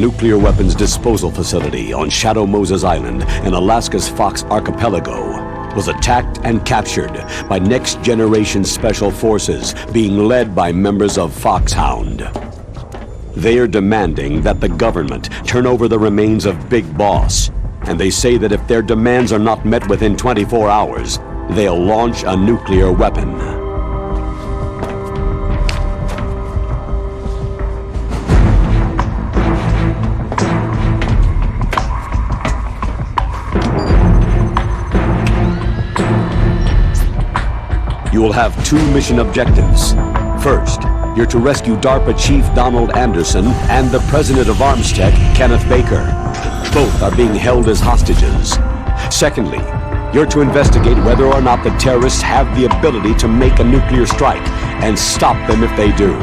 nuclear weapons disposal facility on Shadow Moses Island in Alaska's Fox Archipelago was attacked and captured by next-generation special forces being led by members of Foxhound. They are demanding that the government turn over the remains of Big Boss, and they say that if their demands are not met within 24 hours, they'll launch a nuclear weapon. You will have two mission objectives. First, you're to rescue DARPA Chief Donald Anderson and the President of Armstech, Kenneth Baker. Both are being held as hostages. Secondly, you're to investigate whether or not the terrorists have the ability to make a nuclear strike and stop them if they do.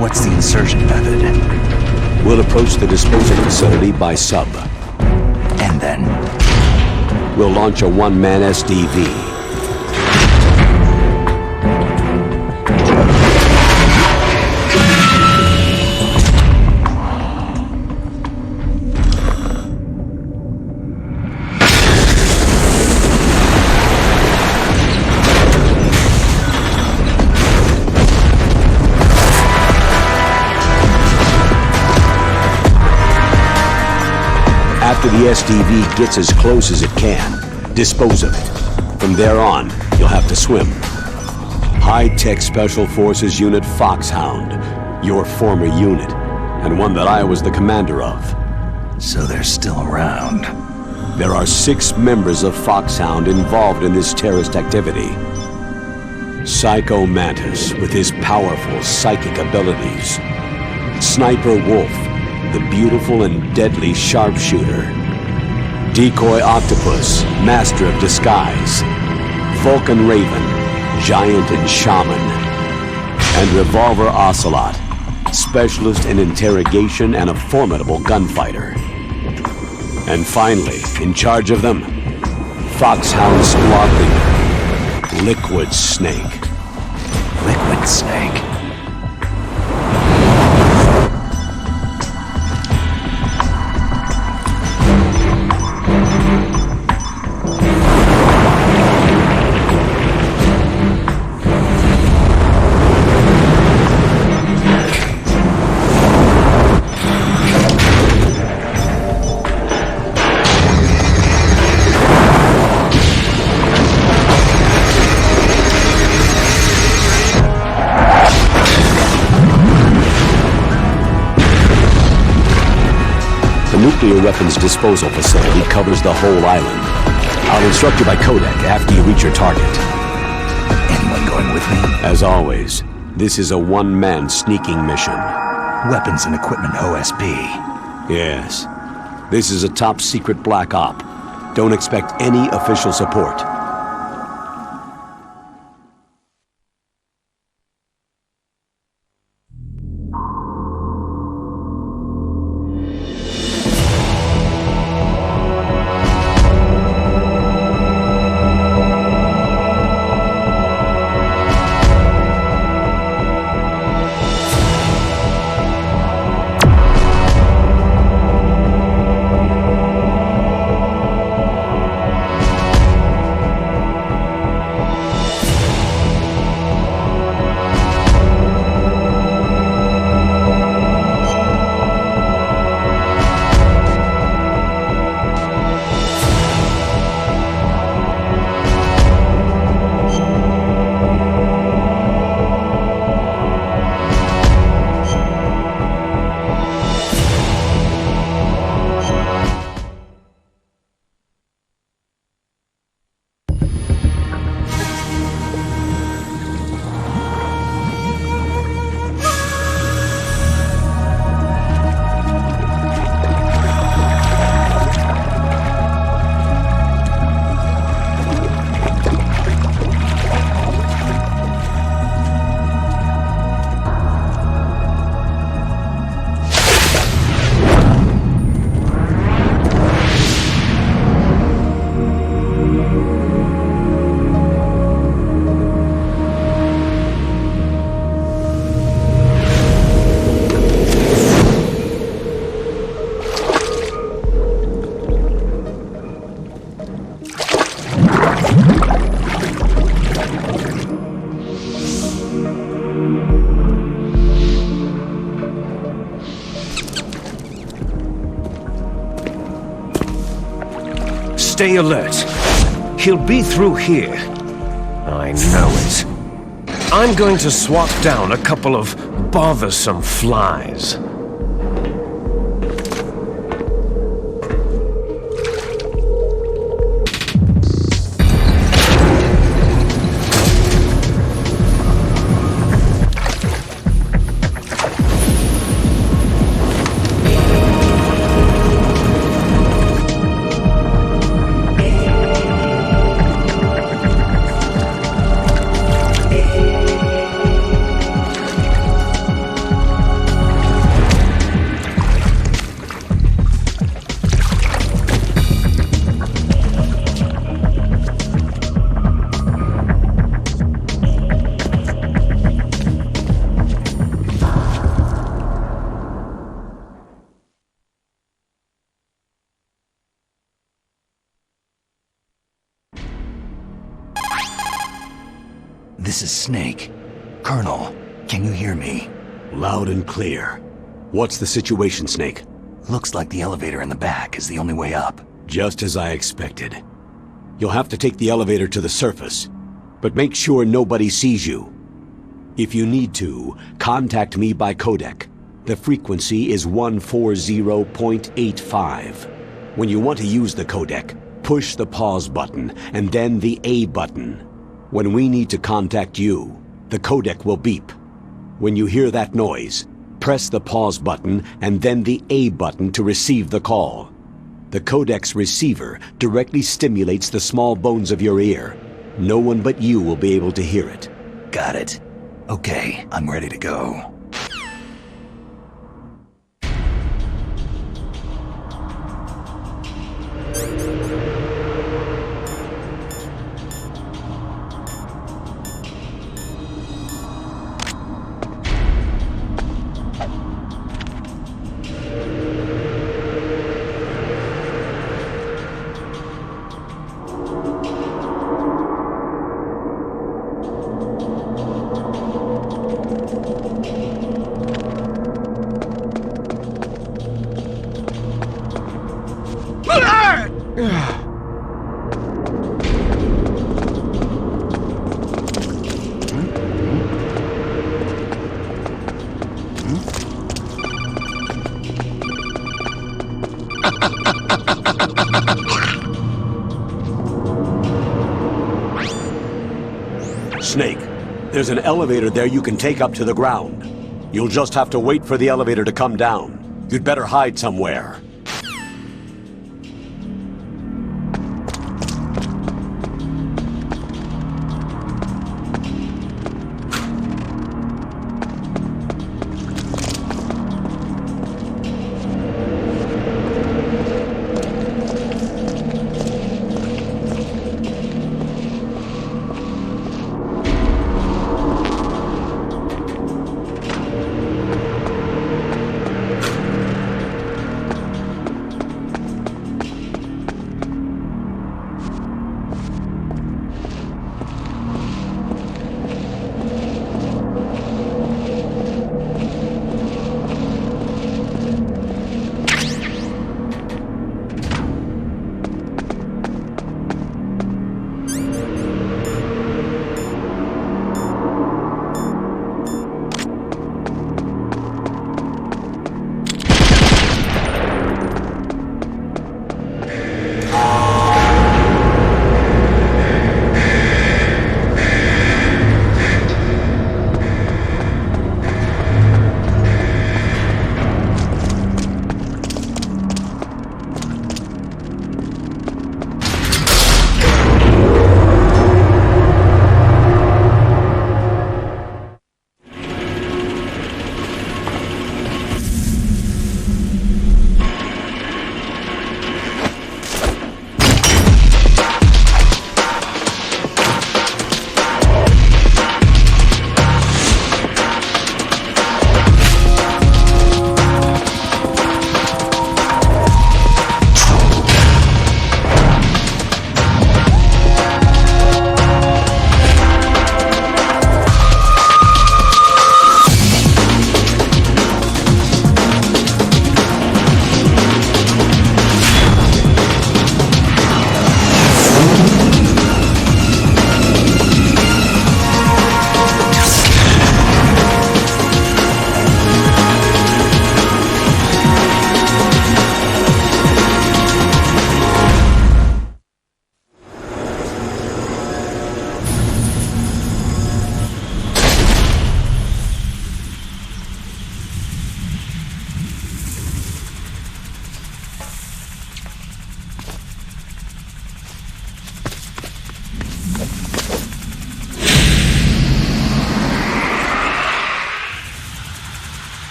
What's the insertion method? We'll approach the disposal facility by sub. And then? We'll launch a one-man SDV. After the SDV gets as close as it can, dispose of it. From there on, you'll have to swim. High-Tech Special Forces Unit Foxhound, your former unit, and one that I was the commander of. So they're still around. There are 6 members of Foxhound involved in this terrorist activity. Psycho Mantis, with his powerful psychic abilities. Sniper Wolf, the beautiful and deadly sharpshooter. Decoy Octopus, master of disguise. Vulcan Raven, giant and shaman. And Revolver Ocelot, specialist in interrogation and a formidable gunfighter. And finally, in charge of them, Foxhound squad leader, Liquid Snake. Liquid Snake? The nuclear weapons disposal facility covers the whole island. I'll instruct you by codec after you reach your target. Anyone going with me? As always, this is a one-man sneaking mission. Weapons and equipment OSP. Yes. This is a top-secret black op. Don't expect any official support. Stay alert. He'll be through here. I know it. I'm going to swat down a couple of bothersome flies. This is Snake. Colonel, can you hear me? Loud and clear. What's the situation, Snake? Looks like the elevator in the back is the only way up. Just as I expected. You'll have to take the elevator to the surface, but make sure nobody sees you. If you need to, contact me by codec. The frequency is 140.85. When you want to use the codec, push the pause button and then the A button. When we need to contact you, the codec will beep. When you hear that noise, press the pause button and then the A button to receive the call. The codec's receiver directly stimulates the small bones of your ear. No one but you will be able to hear it. Got it. Okay, I'm ready to go. Snake, there's an elevator there you can take up to the ground. You'll just have to wait for the elevator to come down. You'd better hide somewhere.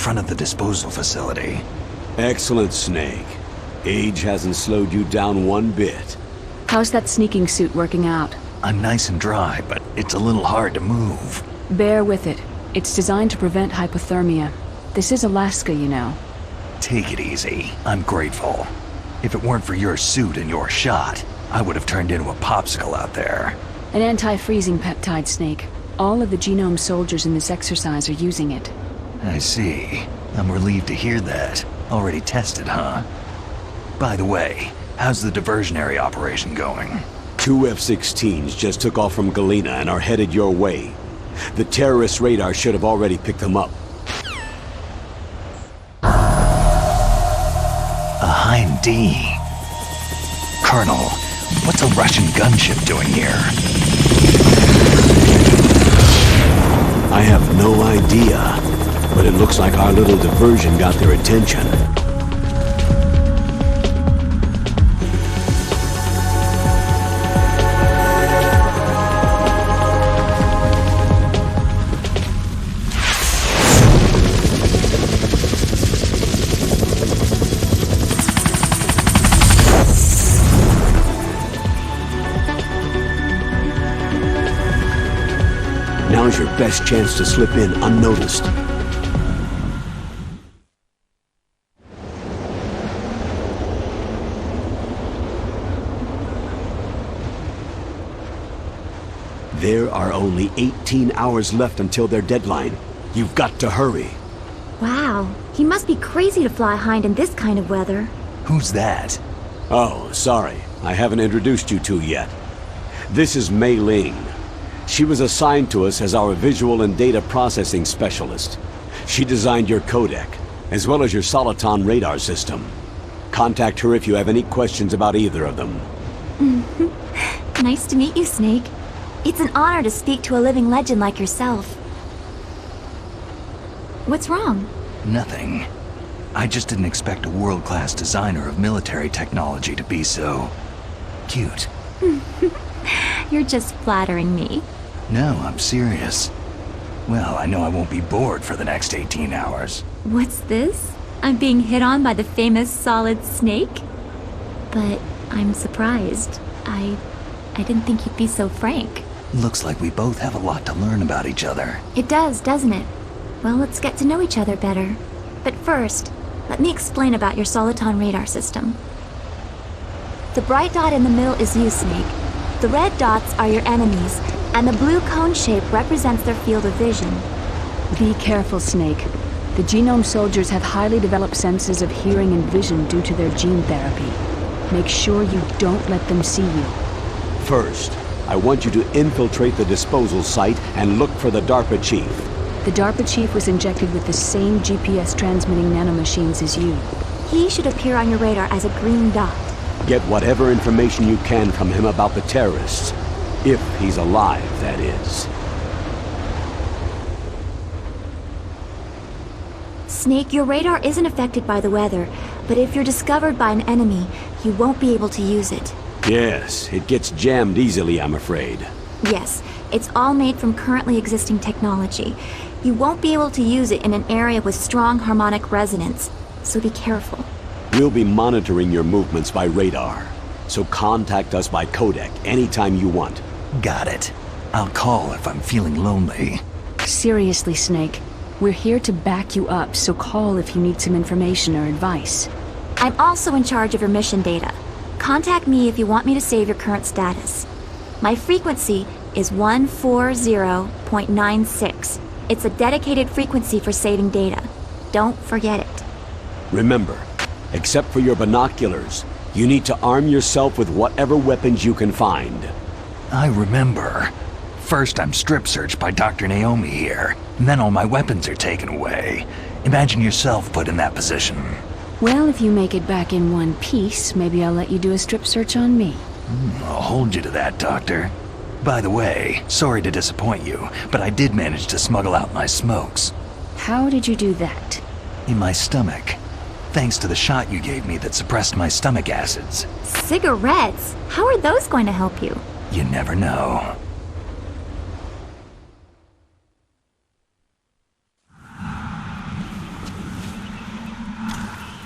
front of the disposal facility. Excellent, Snake. Age hasn't slowed you down one bit. How's that sneaking suit working out? I'm nice and dry, but it's a little hard to move. Bear with it. It's designed to prevent hypothermia. This is Alaska, you know. Take it easy. I'm grateful. If it weren't for your suit and your shot, I would have turned into a popsicle out there. An anti-freezing peptide, Snake. All of the genome soldiers in this exercise are using it. I see. I'm relieved to hear that. Already tested, huh? By the way, how's the diversionary operation going? 2 F-16s just took off from Galena and are headed your way. The terrorist radar should have already picked them up. A Hind D. Colonel, what's a Russian gunship doing here? I have no idea, but it looks like our little diversion got their attention. Now's your best chance to slip in unnoticed. There are only 18 hours left until their deadline. You've got to hurry. Wow, he must be crazy to fly Hind in this kind of weather. Who's that? Oh, sorry. I haven't introduced you two yet. This is Mei Ling. She was assigned to us as our visual and data processing specialist. She designed your codec, as well as your Soliton radar system. Contact her if you have any questions about either of them. Nice to meet you, Snake. It's an honor to speak to a living legend like yourself. What's wrong? Nothing. I just didn't expect a world-class designer of military technology to be so... cute. You're just flattering me. No, I'm serious. Well, I know I won't be bored for the next 18 hours. What's this? I'm being hit on by the famous Solid Snake? But I'm surprised. I didn't think you'd be so frank. Looks like we both have a lot to learn about each other. It does, doesn't it? Well, let's get to know each other better. But first, let me explain about your Soliton radar system. The bright dot in the middle is you, Snake. The red dots are your enemies, and the blue cone shape represents their field of vision. Be careful, Snake. The genome soldiers have highly developed senses of hearing and vision due to their gene therapy. Make sure you don't let them see you. First, I want you to infiltrate the disposal site and look for the DARPA chief. The DARPA chief was injected with the same GPS transmitting nanomachines as you. He should appear on your radar as a green dot. Get whatever information you can from him about the terrorists. If he's alive, that is. Snake, your radar isn't affected by the weather, but if you're discovered by an enemy, you won't be able to use it. Yes, it gets jammed easily, I'm afraid. Yes, it's all made from currently existing technology. You won't be able to use it in an area with strong harmonic resonance, so be careful. We'll be monitoring your movements by radar, so contact us by codec anytime you want. Got it. I'll call if I'm feeling lonely. Seriously, Snake. We're here to back you up, so call if you need some information or advice. I'm also in charge of your mission data. Contact me if you want me to save your current status. My frequency is 140.96. It's a dedicated frequency for saving data. Don't forget it. Remember, except for your binoculars, you need to arm yourself with whatever weapons you can find. I remember. First I'm strip searched by Dr. Naomi here, and then all my weapons are taken away. Imagine yourself put in that position. Well, if you make it back in one piece, maybe I'll let you do a strip search on me. I'll hold you to that, Doctor. By the way, sorry to disappoint you, but I did manage to smuggle out my smokes. How did you do that? In my stomach. Thanks to the shot you gave me that suppressed my stomach acids. Cigarettes? How are those going to help you? You never know.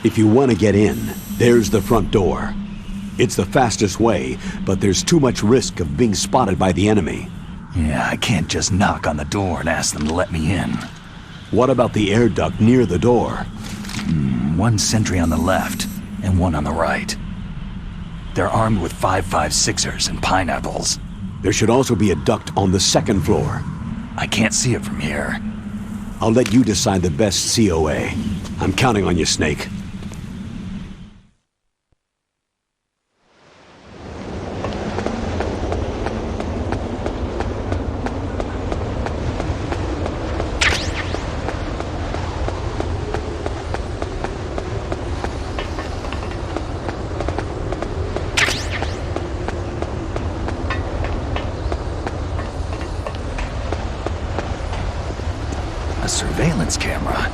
If you want to get in, there's the front door. It's the fastest way, but there's too much risk of being spotted by the enemy. Yeah, I can't just knock on the door and ask them to let me in. What about the air duct near the door? One sentry on the left, and one on the right. They're armed with 5.56ers and pineapples. There should also be a duct on the second floor. I can't see it from here. I'll let you decide the best COA. I'm counting on you, Snake. A surveillance camera.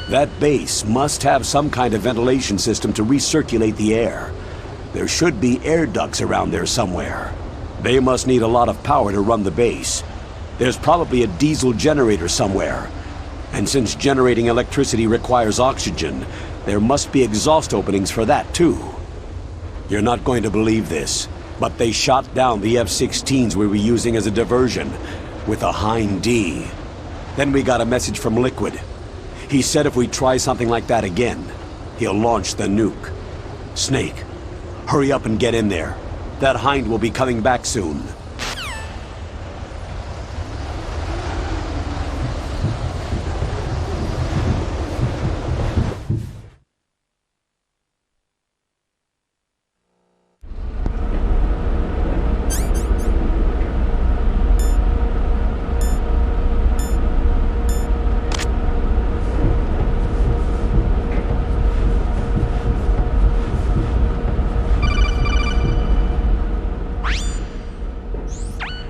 That base must have some kind of ventilation system to recirculate the air. There should be air ducts around there somewhere. They must need a lot of power to run the base. There's probably a diesel generator somewhere. And since generating electricity requires oxygen, there must be exhaust openings for that too. You're not going to believe this, but they shot down the F-16s we were using as a diversion with a Hind D. Then we got a message from Liquid. He said if we try something like that again, he'll launch the nuke. Snake, hurry up and get in there. That Hind will be coming back soon.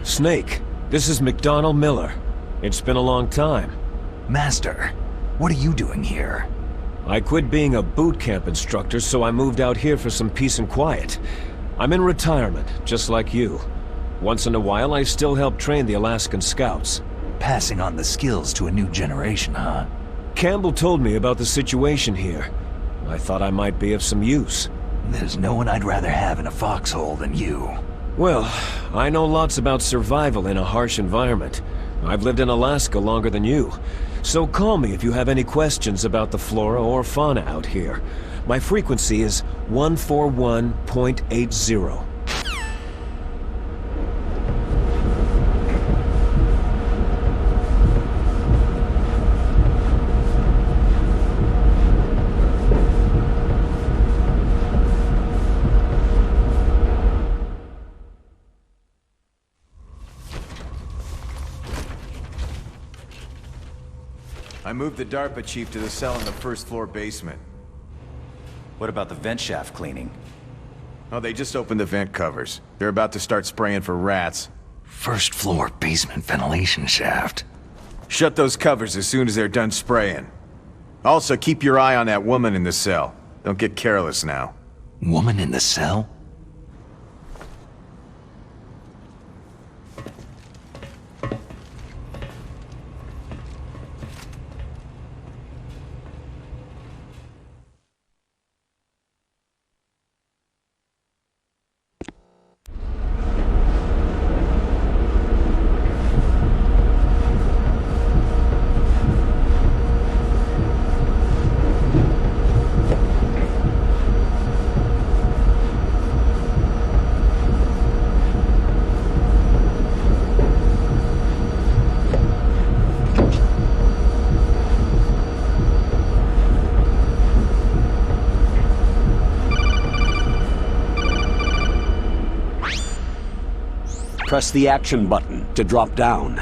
Snake, this is McDonald Miller. It's been a long time. Master, what are you doing here? I quit being a boot camp instructor, so I moved out here for some peace and quiet. I'm in retirement, just like you. Once in a while, I still help train the Alaskan Scouts. Passing on the skills to a new generation, huh? Campbell told me about the situation here. I thought I might be of some use. There's no one I'd rather have in a foxhole than you. Well, I know lots about survival in a harsh environment. I've lived in Alaska longer than you. So call me if you have any questions about the flora or fauna out here. My frequency is 141.80. I moved the DARPA chief to the cell in the first floor basement. What about the vent shaft cleaning? Oh, they just opened the vent covers. They're about to start spraying for rats. First floor basement ventilation shaft. Shut those covers as soon as they're done spraying. Also, keep your eye on that woman in the cell. Don't get careless now. Woman in the cell? Press the action button to drop down.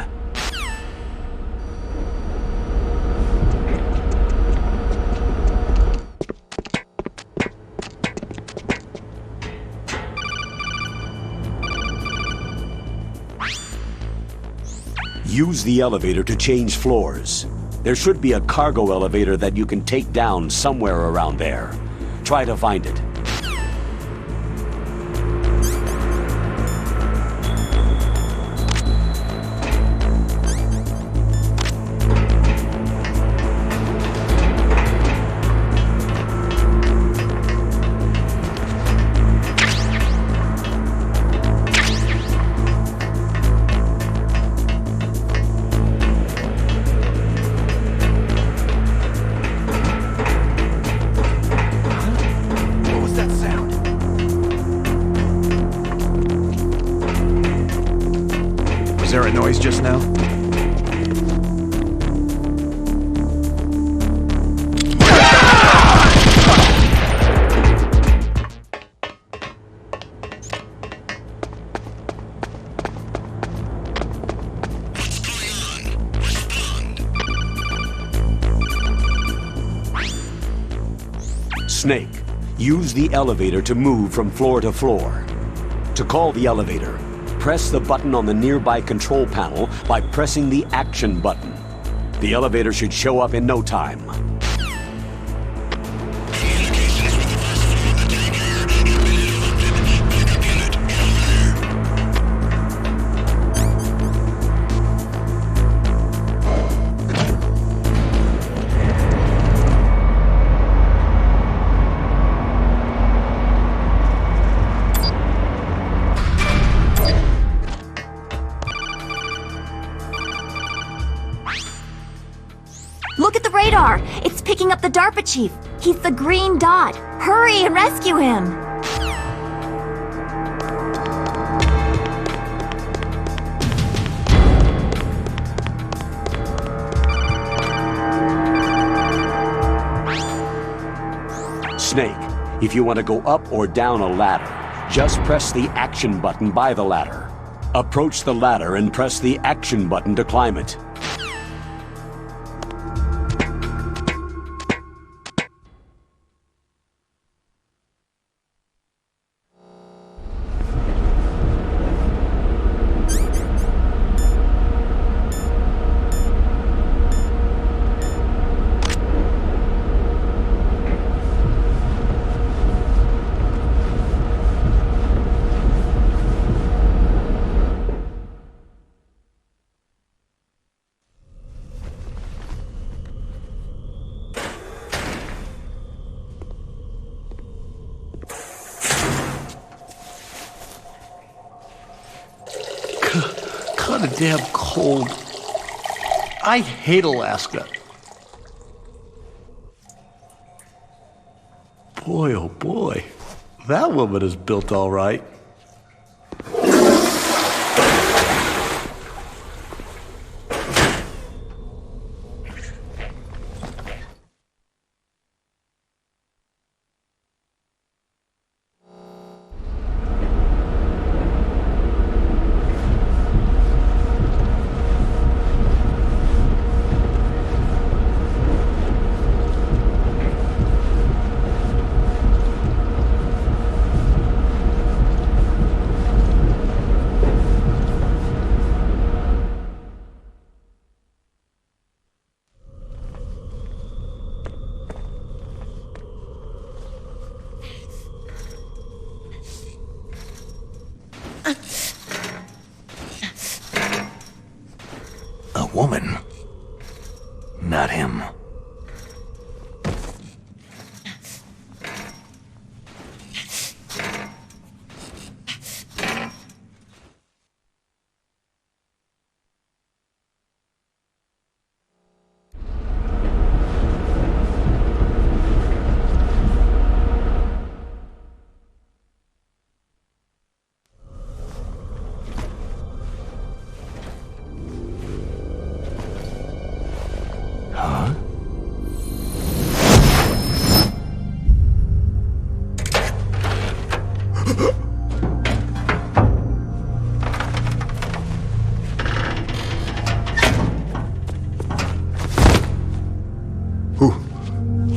Use the elevator to change floors. There should be a cargo elevator that you can take down somewhere around there. Try to find it. Was there a noise just now? Snake, use the elevator to move from floor to floor. To call the elevator, press the button on the nearby control panel by pressing the action button. The elevator should show up in no time. Look at the radar! It's picking up the DARPA chief! He's the green dot! Hurry and rescue him! Snake, if you want to go up or down a ladder, just press the action button by the ladder. Approach the ladder and press the action button to climb it. Kinda damn cold. I hate Alaska. Boy, oh boy. That woman is built all right.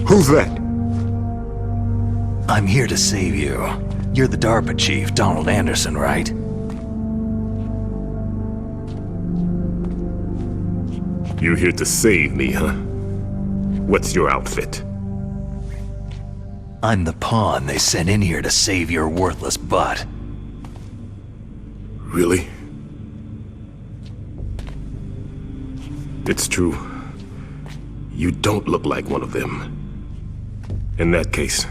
Who's that? I'm here to save you. You're the DARPA chief, Donald Anderson, right? You're here to save me, huh? What's your outfit? I'm the pawn they sent in here to save your worthless butt. Really? It's true. You don't look like one of them. In that case,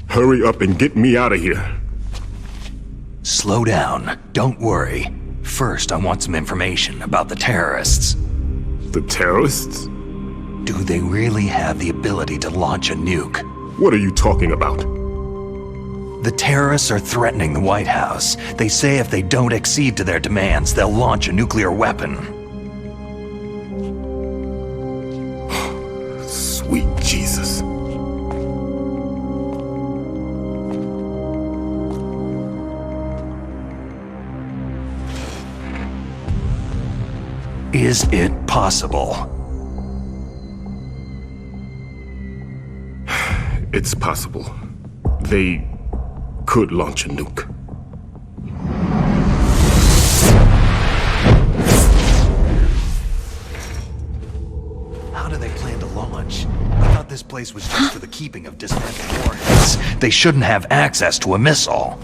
hurry up and get me out of here. Slow down. Don't worry. First, I want some information about the terrorists. The terrorists? Do they really have the ability to launch a nuke? What are you talking about? The terrorists are threatening the White House. They say if they don't accede to their demands, they'll launch a nuclear weapon. Sweet Jesus. Is it possible? It's possible. They could launch a nuke. How do they plan to launch? I thought this place was just for the keeping of dismantled warheads. They shouldn't have access to a missile.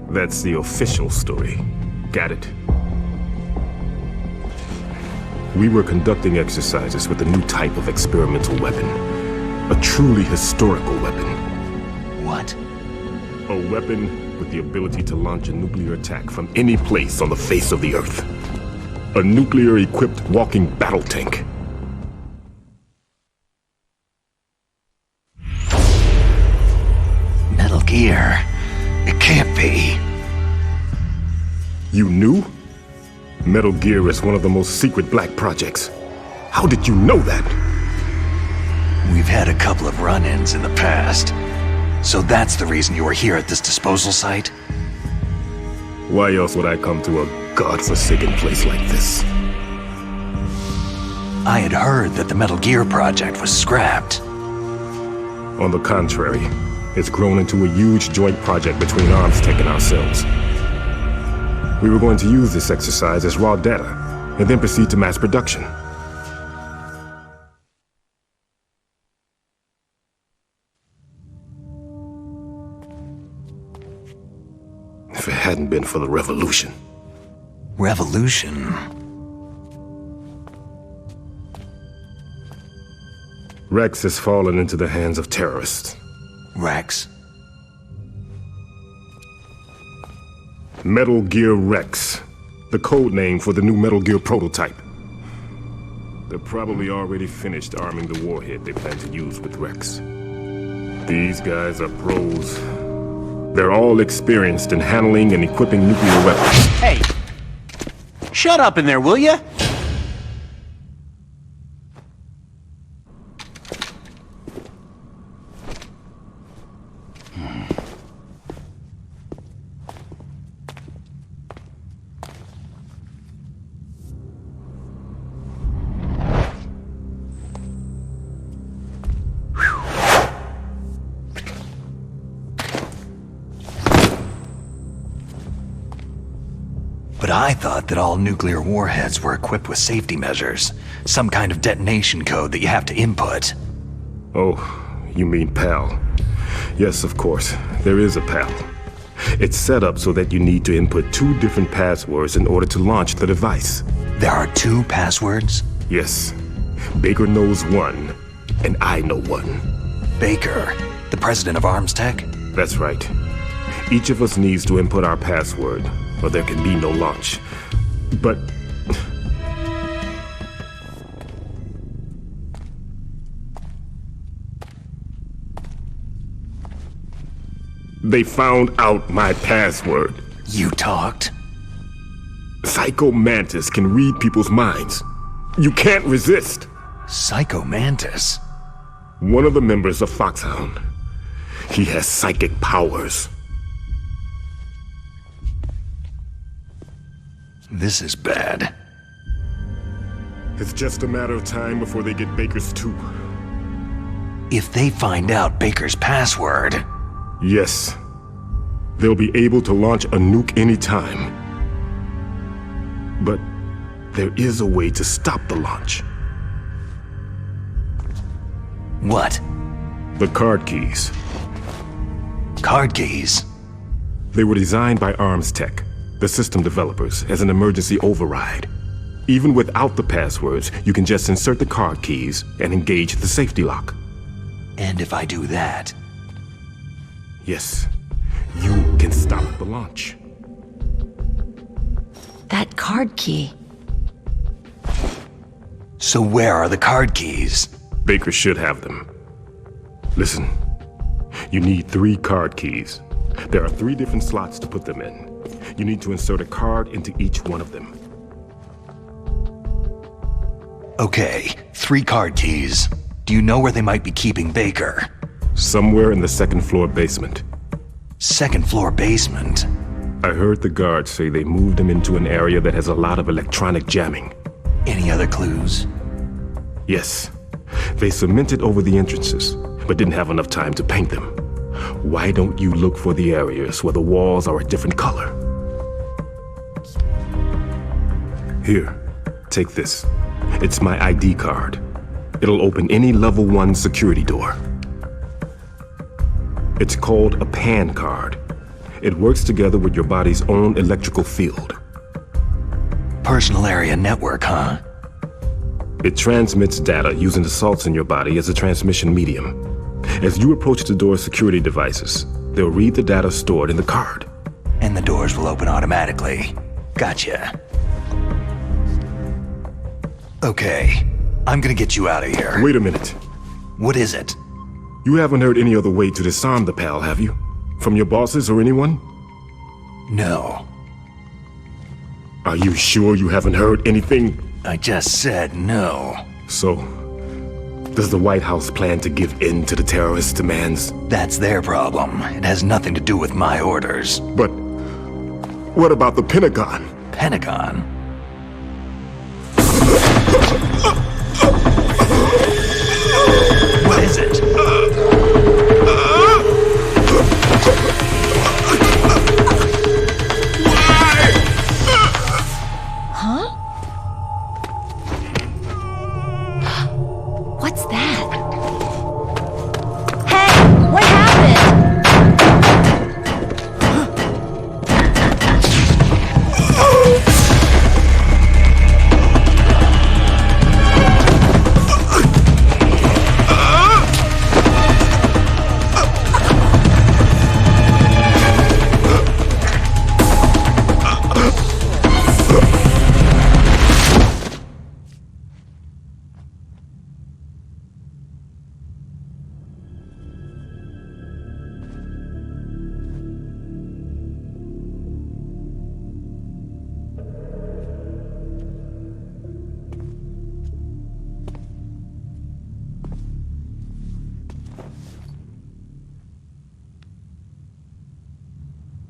That's the official story. Got it. We were conducting exercises with a new type of experimental weapon. A truly historical weapon. What? A weapon with the ability to launch a nuclear attack from any place on the face of the Earth. A nuclear-equipped walking battle tank. Metal Gear. It can't be. You knew? Metal Gear is one of the most secret black projects. How did you know that? We've had a couple of run-ins in the past. So that's the reason you were here at this disposal site? Why else would I come to a godforsaken place like this? I had heard that the Metal Gear project was scrapped. On the contrary, it's grown into a huge joint project between ArmsTech and ourselves. We were going to use this exercise as raw data, and then proceed to mass production. If it hadn't been for the revolution. Revolution? Rex has fallen into the hands of terrorists. Rex? Metal Gear Rex, the code name for the new Metal Gear prototype. They're probably already finished arming the warhead they plan to use with Rex. These guys are pros. They're all experienced in handling and equipping nuclear weapons. Hey! Shut up in there, will ya? But I thought that all nuclear warheads were equipped with safety measures. Some kind of detonation code that you have to input. Oh, you mean PAL. Yes, of course. There is a PAL. It's set up so that you need to input 2 different passwords in order to launch the device. There are 2 passwords? Yes. Baker knows one, and I know one. Baker, the president of ArmsTech? That's right. Each of us needs to input our password, or there can be no launch. But... they found out my password. You talked? Psycho Mantis can read people's minds. You can't resist. Psycho Mantis? One of the members of Foxhound. He has psychic powers. This is bad. It's just a matter of time before they get Baker's too. If they find out Baker's password... Yes. They'll be able to launch a nuke anytime. But there is a way to stop the launch. What? The card keys. Card keys? They were designed by Arms Tech, the system developers, as an emergency override. Even without the passwords, you can just insert the card keys and engage the safety lock. And if I do that? Yes, you can stop the launch. That card key. So where are the card keys? Baker should have them. Listen, you need 3 card keys. There are 3 different slots to put them in. You need to insert a card into each one of them. Okay, 3 card keys. Do you know where they might be keeping Baker? Somewhere in the 2nd floor basement. 2nd floor basement? I heard the guards say they moved him into an area that has a lot of electronic jamming. Any other clues? Yes. They cemented over the entrances, but didn't have enough time to paint them. Why don't you look for the areas where the walls are a different color? Here, take this. It's my ID card. It'll open any level 1 security door. It's called a PAN card. It works together with your body's own electrical field. Personal area network, huh? It transmits data using the salts in your body as a transmission medium. As you approach the door's security devices, they'll read the data stored in the card. And the doors will open automatically. Gotcha. Okay, I'm gonna get you out of here. Wait a minute. What is it? You haven't heard any other way to disarm the PAL, have you? From your bosses or anyone? No. Are you sure you haven't heard anything? I just said no. So, does the White House plan to give in to the terrorists' demands? That's their problem. It has nothing to do with my orders. But what about the Pentagon? Pentagon? What is it? Huh? What's that? Hey! What happened?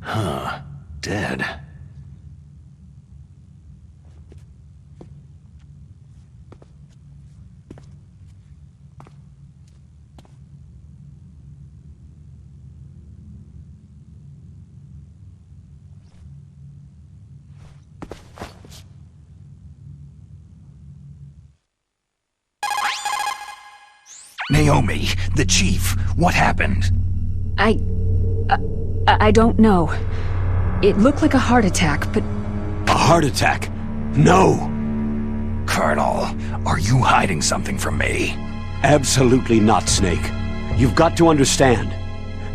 Huh. Dead. Naomi, the chief, what happened? I don't know. It looked like a heart attack, but... A heart attack? No! Colonel, are you hiding something from me? Absolutely not, Snake. You've got to understand.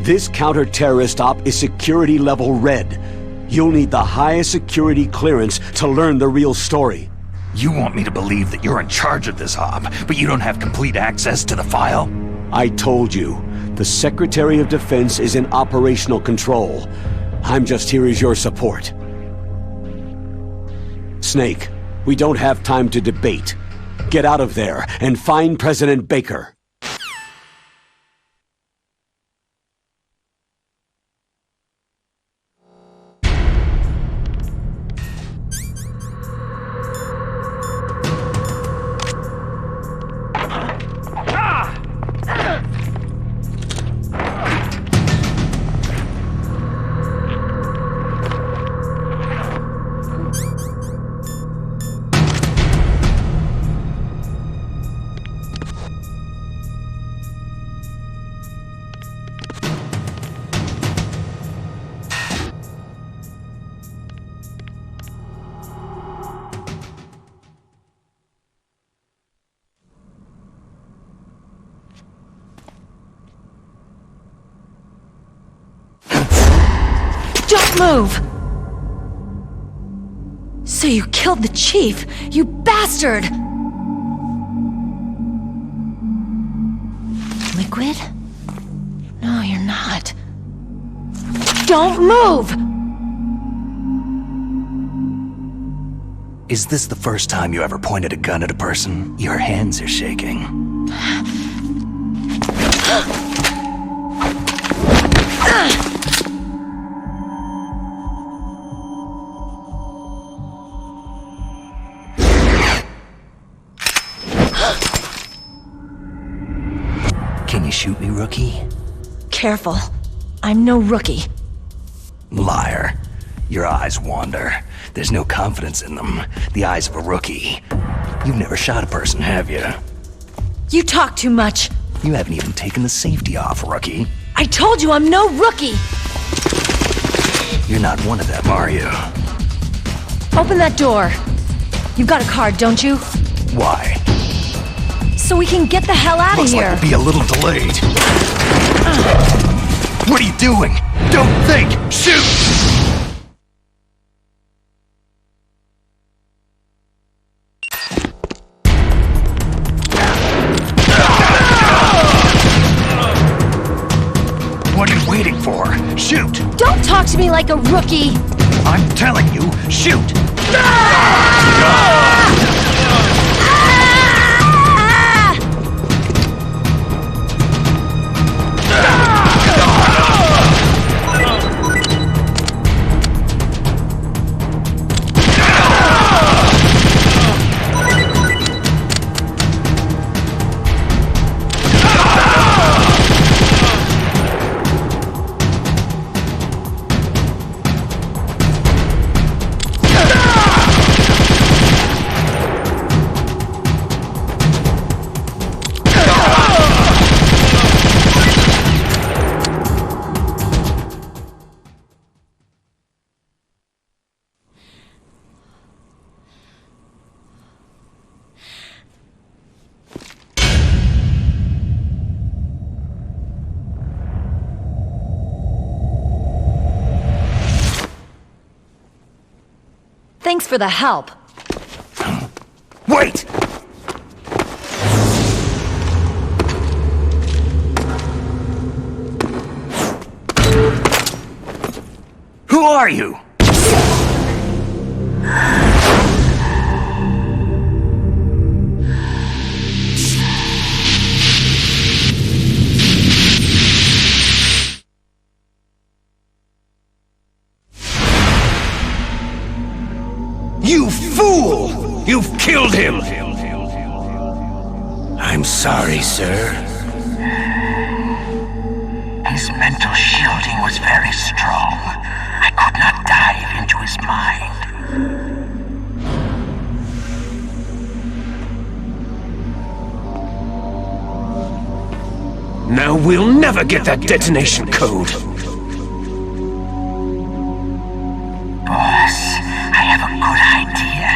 This counter-terrorist op is security level red. You'll need the highest security clearance to learn the real story. You want me to believe that you're in charge of this op, but you don't have complete access to the file? I told you, the Secretary of Defense is in operational control. I'm just here as your support. Snake, we don't have time to debate. Get out of there and find President Baker. Don't move! So you killed the chief, you bastard! Liquid? No, you're not. Don't move! Is this the first time you ever pointed a gun at a person? Your hands are shaking. Can you shoot me, rookie? Careful. I'm no rookie. Liar. Your eyes wander. There's no confidence in them. The eyes of a rookie. You've never shot a person, have you? You talk too much. You haven't even taken the safety off, rookie. I told you I'm no rookie! You're not one of them, are you? Open that door. You've got a card, don't you? Why? So we can get the hell out of here. Looks like we'll be a little delayed. What are you doing? Don't think! Shoot! What are you waiting for? Shoot! Don't talk to me like a rookie! I'm telling you, shoot! Thanks for the help. Wait! Who are you? You fool! You've killed him! I'm sorry, sir. His mental shielding was very strong. I could not dive into his mind. Now we'll never get that detonation code. Boss, I have a good idea.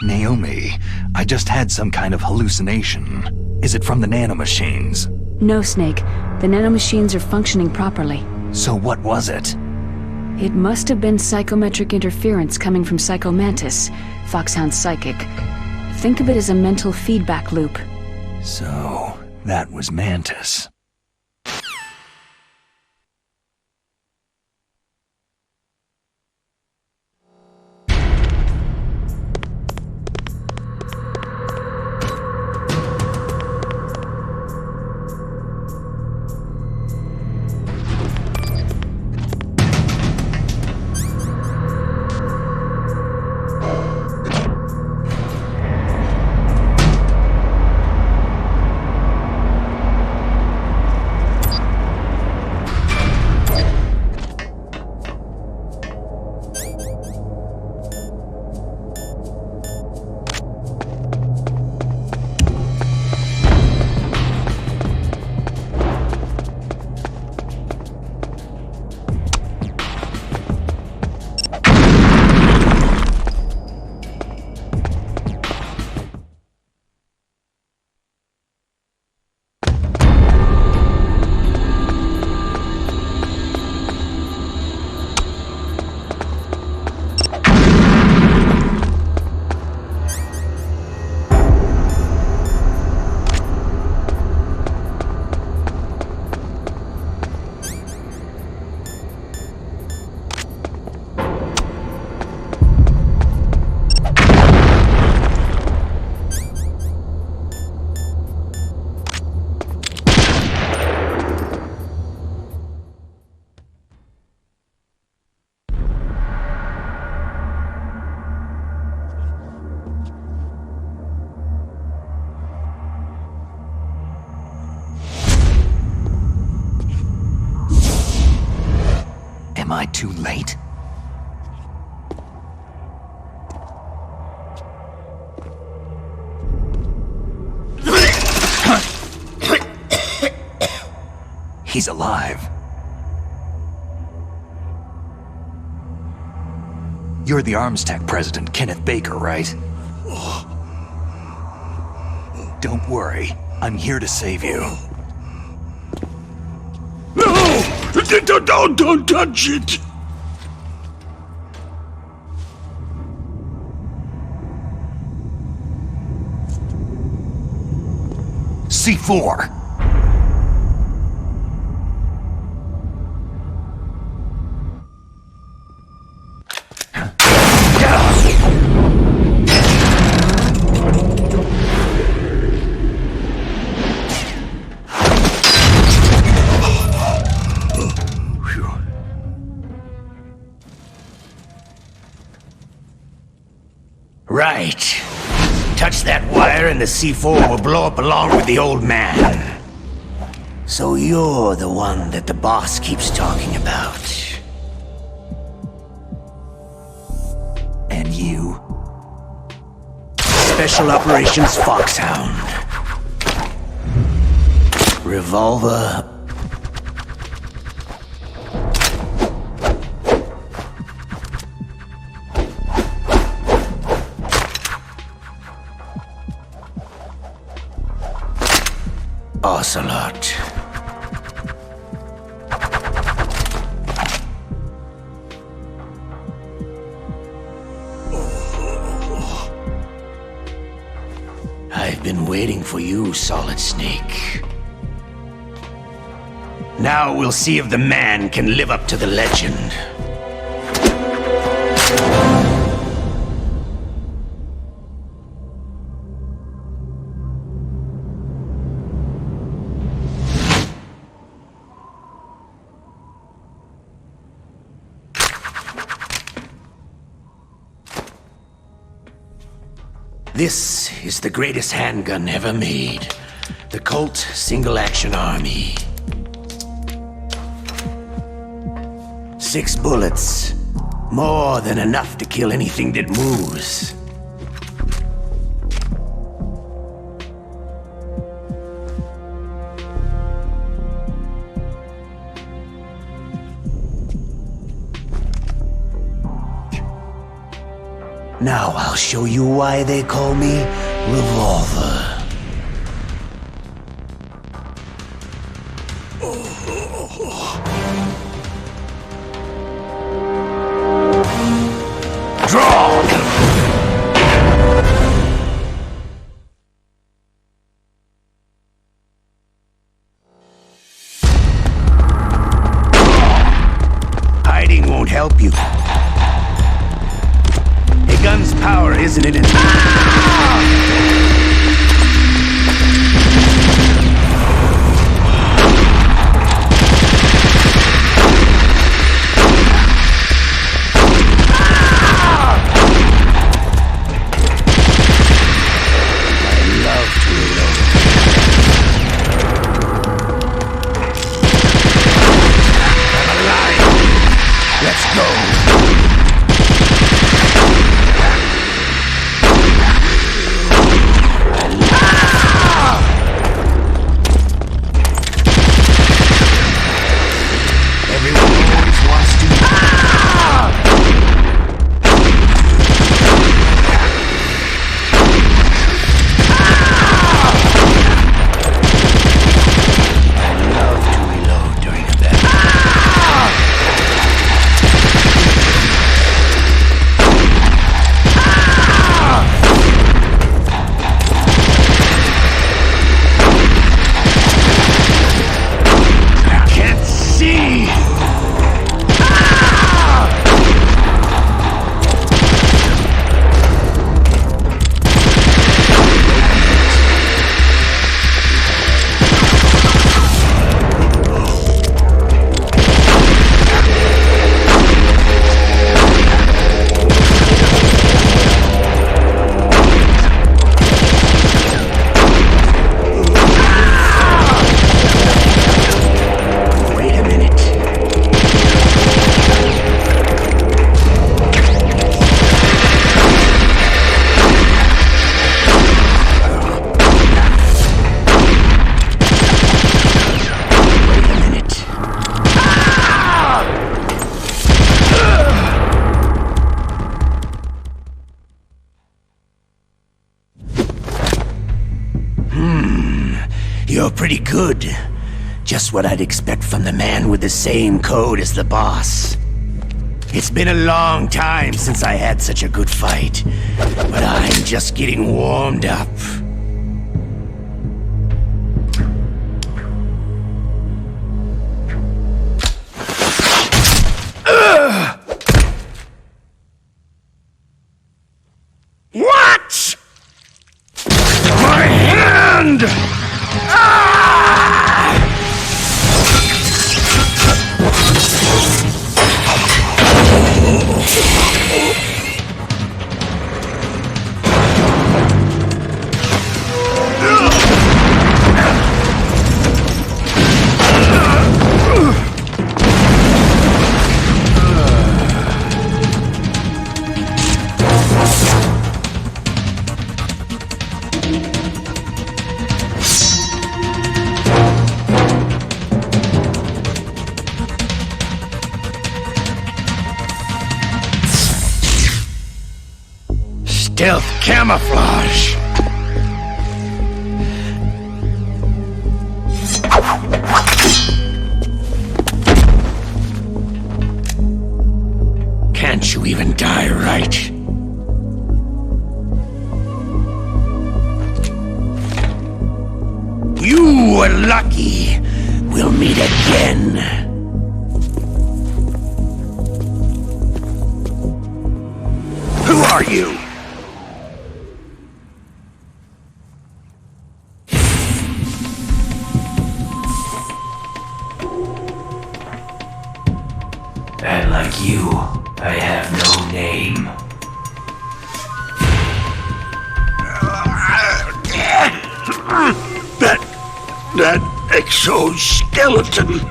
Naomi, I just had some kind of hallucination. Is it from the nanomachines? No, Snake. The nanomachines are functioning properly. So what was it? It must have been psychometric interference coming from Psycho Mantis, Foxhound's psychic. Think of it as a mental feedback loop. So, that was Mantis. Am I too late? He's alive. You're the Arms Tech president, Kenneth Baker, right? Don't worry. I'm here to save you. Don't touch it! C4! Right. Touch that wire and the C4 will blow up along with the old man. So you're the one that the boss keeps talking about. And you? Special Operations Foxhound. Revolver. Ocelot. I've been waiting for you, Solid Snake. Now we'll see if the man can live up to the legend. This is the greatest handgun ever made. The Colt Single Action Army. 6 bullets. More than enough to kill anything that moves. Now I'll show you why they call me Revolver. You're pretty good. Just what I'd expect from the man with the same code as the boss. It's been a long time since I had such a good fight, but I'm just getting warmed up. What? My hand! Stealth camouflage. Can't you even die right? You were lucky. We'll meet again. Who are you? And like you, I have no name. That exoskeleton.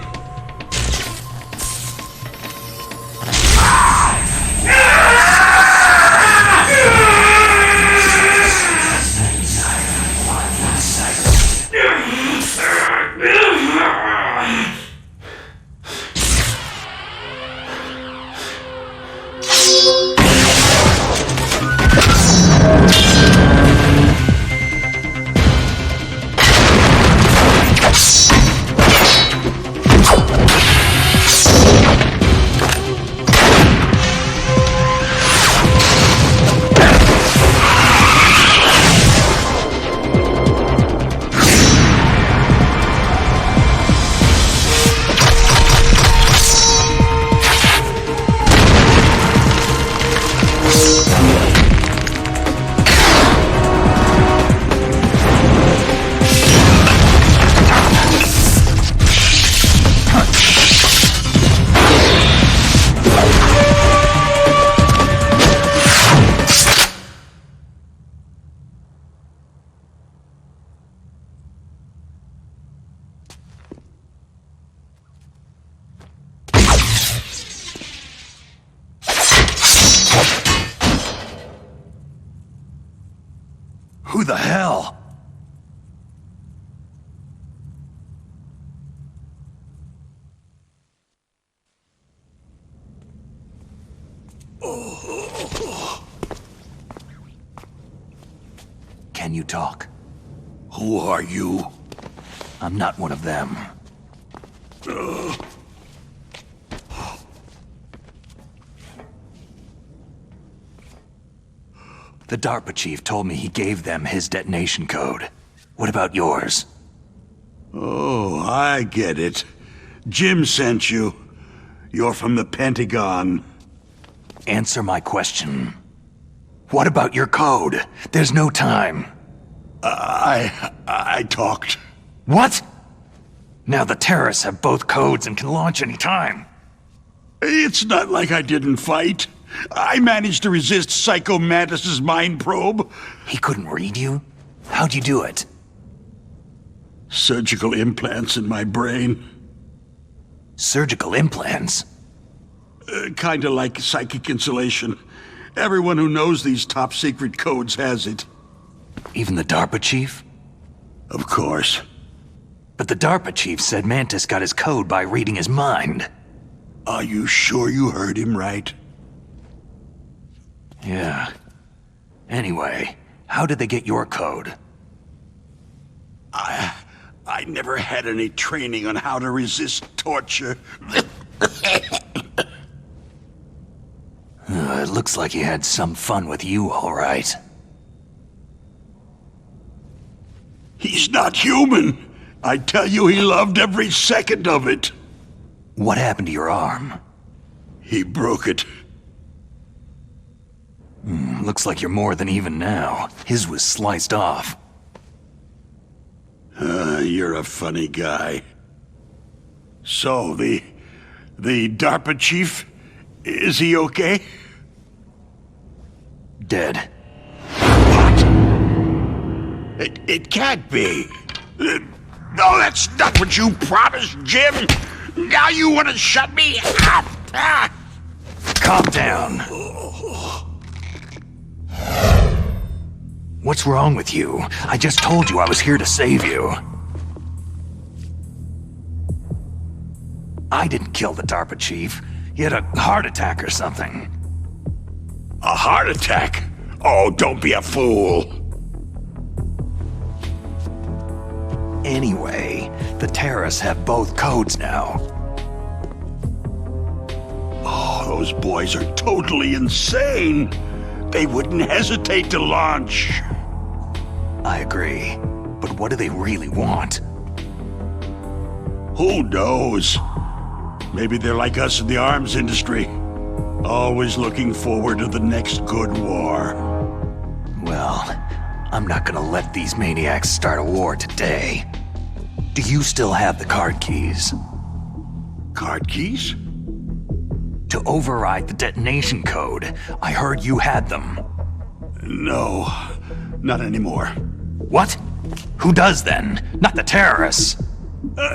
Who the hell? Can you talk? Who are you? I'm not one of them. The DARPA chief told me he gave them his detonation code. What about yours? Oh, I get it. Jim sent you. You're from the Pentagon. Answer my question. What about your code? There's no time. I talked. What? Now the terrorists have both codes and can launch any time. It's not like I didn't fight. I managed to resist Psycho Mantis's mind probe. He couldn't read you? How'd you do it? Surgical implants in my brain. Surgical implants? Kinda like psychic insulation. Everyone who knows these top-secret codes has it. Even the DARPA chief? Of course. But the DARPA chief said Mantis got his code by reading his mind. Are you sure you heard him right? Yeah. Anyway, how did they get your code? I I never had any training on how to resist torture. It looks like he had some fun with you, all right. He's not human. I tell you, he loved every second of it. What happened to your arm? He broke it. Looks like you're more than even now. His was sliced off. You're a funny guy. So, the DARPA chief, is he okay? Dead. What? It can't be. No, that's not what you promised, Jim. Now you want to shut me up? Calm down. What's wrong with you? I just told you I was here to save you. I didn't kill the DARPA chief. He had a heart attack or something. A heart attack? Oh, don't be a fool. Anyway, the terrorists have both codes now. Oh, those boys are totally insane. They wouldn't hesitate to launch. I agree. But what do they really want? Who knows? Maybe they're like us in the arms industry. Always looking forward to the next good war. Well, I'm not gonna let these maniacs start a war today. Do you still have the card keys? Card keys? To override the detonation code. I heard you had them. No, not anymore. What? Who does then? Not the terrorists.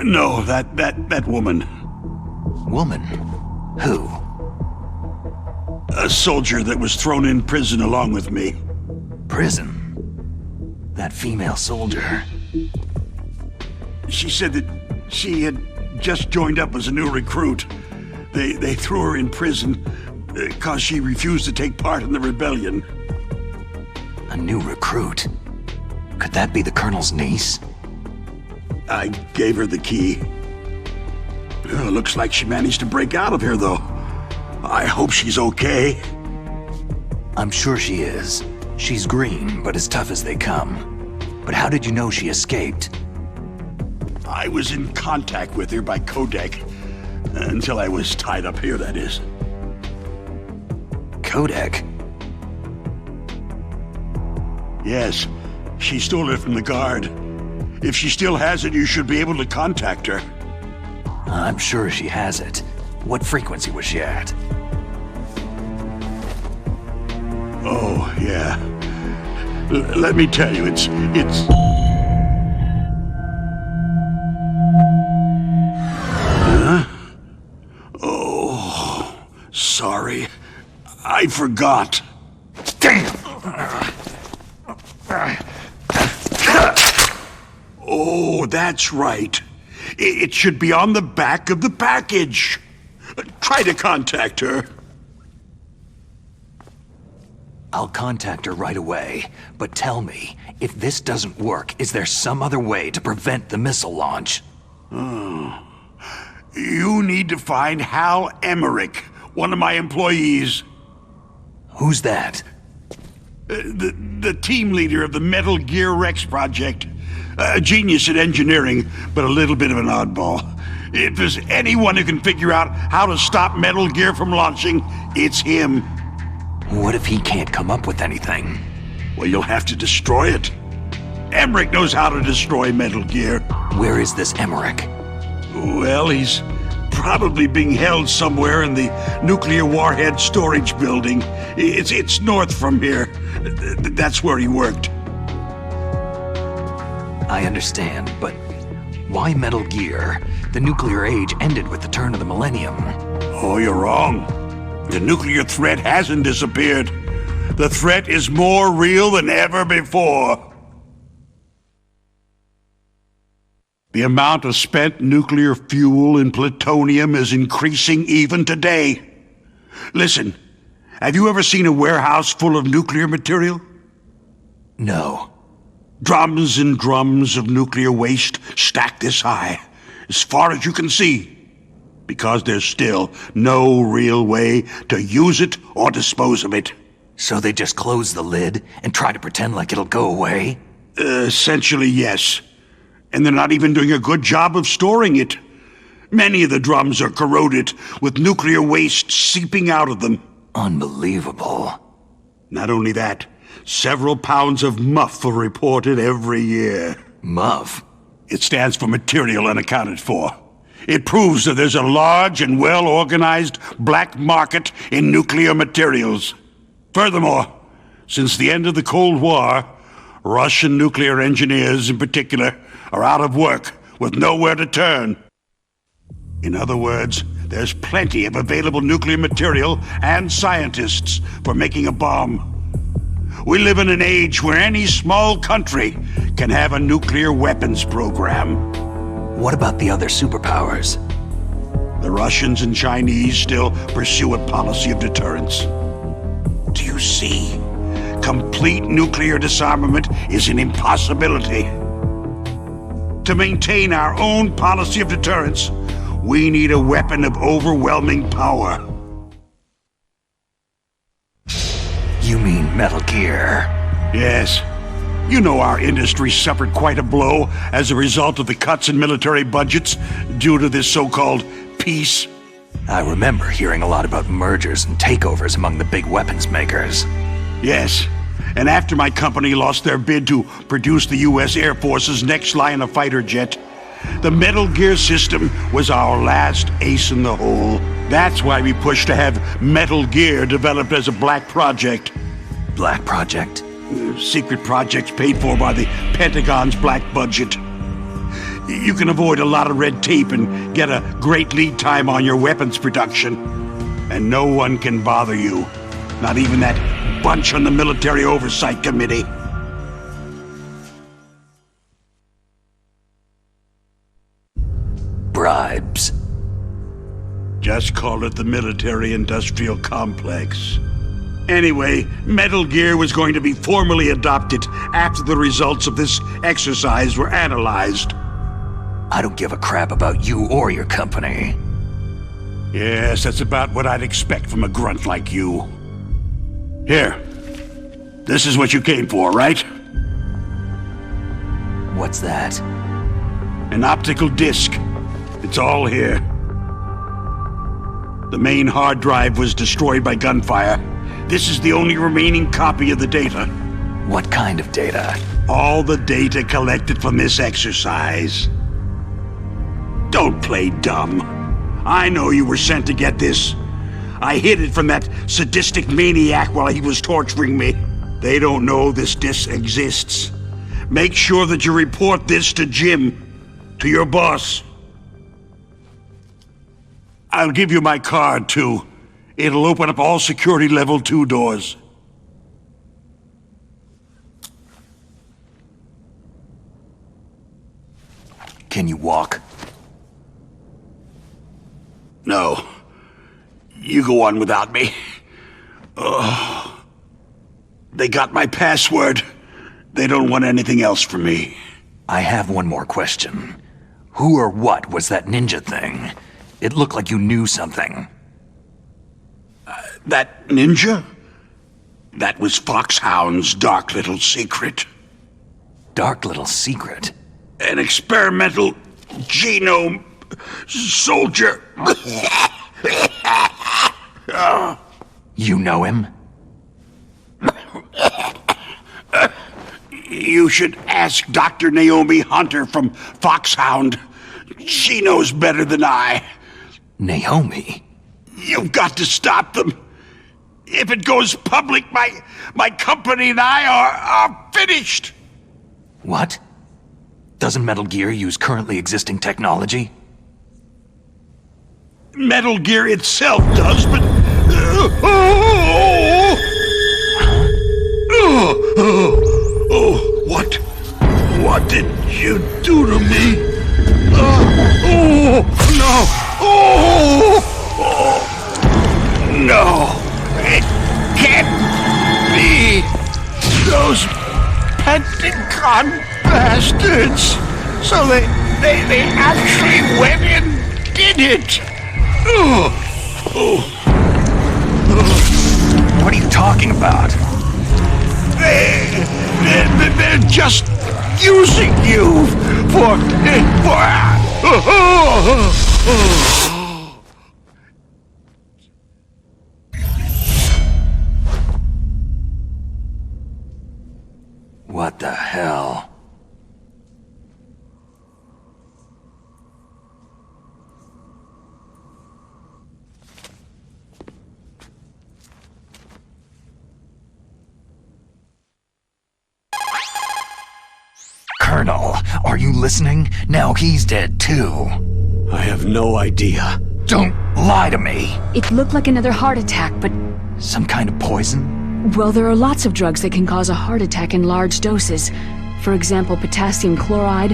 No, that woman. Woman? Who? A soldier that was thrown in prison along with me. Prison? That female soldier? She said that she had just joined up as a new recruit. They threw her in prison because she refused to take part in the rebellion. A new recruit? Could that be the Colonel's niece? I gave her the key. Looks like she managed to break out of here, though. I hope she's okay. I'm sure she is. She's green, but as tough as they come. But how did you know she escaped? I was in contact with her by codec. Until I was tied up here, that is. Codec? Yes. She stole it from the guard. If she still has it, you should be able to contact her. I'm sure she has it. What frequency was she at? Oh, yeah. Let me tell you, it's... Huh? Oh, sorry. I forgot. Damn! Oh, that's right. It should be on the back of the package. Try to contact her. I'll contact her right away, but tell me, if this doesn't work, is there some other way to prevent the missile launch? Oh. You need to find Hal Emmerich, one of my employees. Who's that? The team leader of the Metal Gear Rex project. A genius at engineering, but a little bit of an oddball. If there's anyone who can figure out how to stop Metal Gear from launching, it's him. What if he can't come up with anything? Well, you'll have to destroy it. Emmerich knows how to destroy Metal Gear. Where is this Emmerich? Well, he's probably being held somewhere in the nuclear warhead storage building. It's north from here. That's where he worked. I understand, but why Metal Gear? The nuclear age ended with the turn of the millennium. Oh, you're wrong. The nuclear threat hasn't disappeared. The threat is more real than ever before. The amount of spent nuclear fuel and plutonium is increasing even today. Listen, have you ever seen a warehouse full of nuclear material? No. Drums and drums of nuclear waste stacked this high, as far as you can see, because there's still no real way to use it or dispose of it. So they just close the lid and try to pretend like it'll go away? Essentially, yes. And they're not even doing a good job of storing it. Many of the drums are corroded, with nuclear waste seeping out of them. Unbelievable. Not only that, several pounds of MUF are reported every year. MUF? It stands for Material Unaccounted For. It proves that there's a large and well-organized black market in nuclear materials. Furthermore, since the end of the Cold War, Russian nuclear engineers in particular are out of work with nowhere to turn. In other words, there's plenty of available nuclear material and scientists for making a bomb. We live in an age where any small country can have a nuclear weapons program. What about the other superpowers? The Russians and Chinese still pursue a policy of deterrence. Do you see? Complete nuclear disarmament is an impossibility. To maintain our own policy of deterrence, we need a weapon of overwhelming power. You mean Metal Gear? Yes. You know our industry suffered quite a blow as a result of the cuts in military budgets due to this so-called peace. I remember hearing a lot about mergers and takeovers among the big weapons makers. Yes. And after my company lost their bid to produce the U.S. Air Force's next line of fighter jet, the Metal Gear system was our last ace in the hole. That's why we pushed to have Metal Gear developed as a black project. Black project? Secret projects paid for by the Pentagon's black budget. You can avoid a lot of red tape and get a great lead time on your weapons production. And no one can bother you. Not even that bunch on the Military Oversight Committee. Bribes. Just call it the military-industrial complex. Anyway, Metal Gear was going to be formally adopted after the results of this exercise were analyzed. I don't give a crap about you or your company. Yes, that's about what I'd expect from a grunt like you. Here. This is what you came for, right? What's that? An optical disc. It's all here. The main hard drive was destroyed by gunfire. This is the only remaining copy of the data. What kind of data? All the data collected from this exercise. Don't play dumb. I know you were sent to get this. I hid it from that sadistic maniac while he was torturing me. They don't know this disc exists. Make sure that you report this to Jim, to your boss. I'll give you my card, too. It'll open up all security level 2 doors. Can you walk? No. You go on without me. Oh. They got my password. They don't want anything else from me. I have one more question. Who or what was that ninja thing? It looked like you knew something. That ninja? That was Foxhound's dark little secret. Dark little secret? An experimental genome soldier. You know him? You should ask Dr. Naomi Hunter from Foxhound. She knows better than I. Naomi? You've got to stop them. If it goes public, my company and I are finished. What? Doesn't Metal Gear use currently existing technology? Metal Gear itself does, but... What? What did you do to me? No! It can't be! Those Con bastards! So they actually went and did it! What are you talking about? They're just using you for... What the hell? Colonel, are you listening? Now he's dead too. I have no idea. Don't lie to me. It looked like another heart attack, but... Some kind of poison? Well, there are lots of drugs that can cause a heart attack in large doses. For example, potassium chloride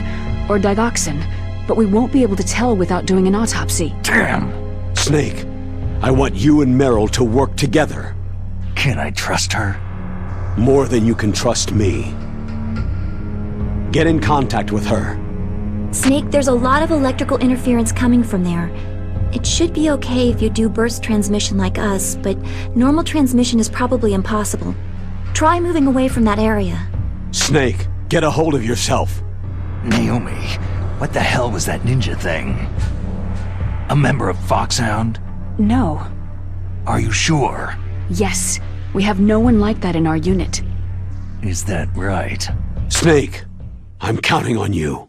or digoxin. But we won't be able to tell without doing an autopsy. Damn! Snake, I want you and Meryl to work together. Can I trust her? More than you can trust me. Get in contact with her. Snake, there's a lot of electrical interference coming from there. It should be okay if you do burst transmission like us, but normal transmission is probably impossible. Try moving away from that area. Snake, get a hold of yourself. Naomi, what the hell was that ninja thing? A member of Foxhound? No. Are you sure? Yes. We have no one like that in our unit. Is that right? Snake, I'm counting on you.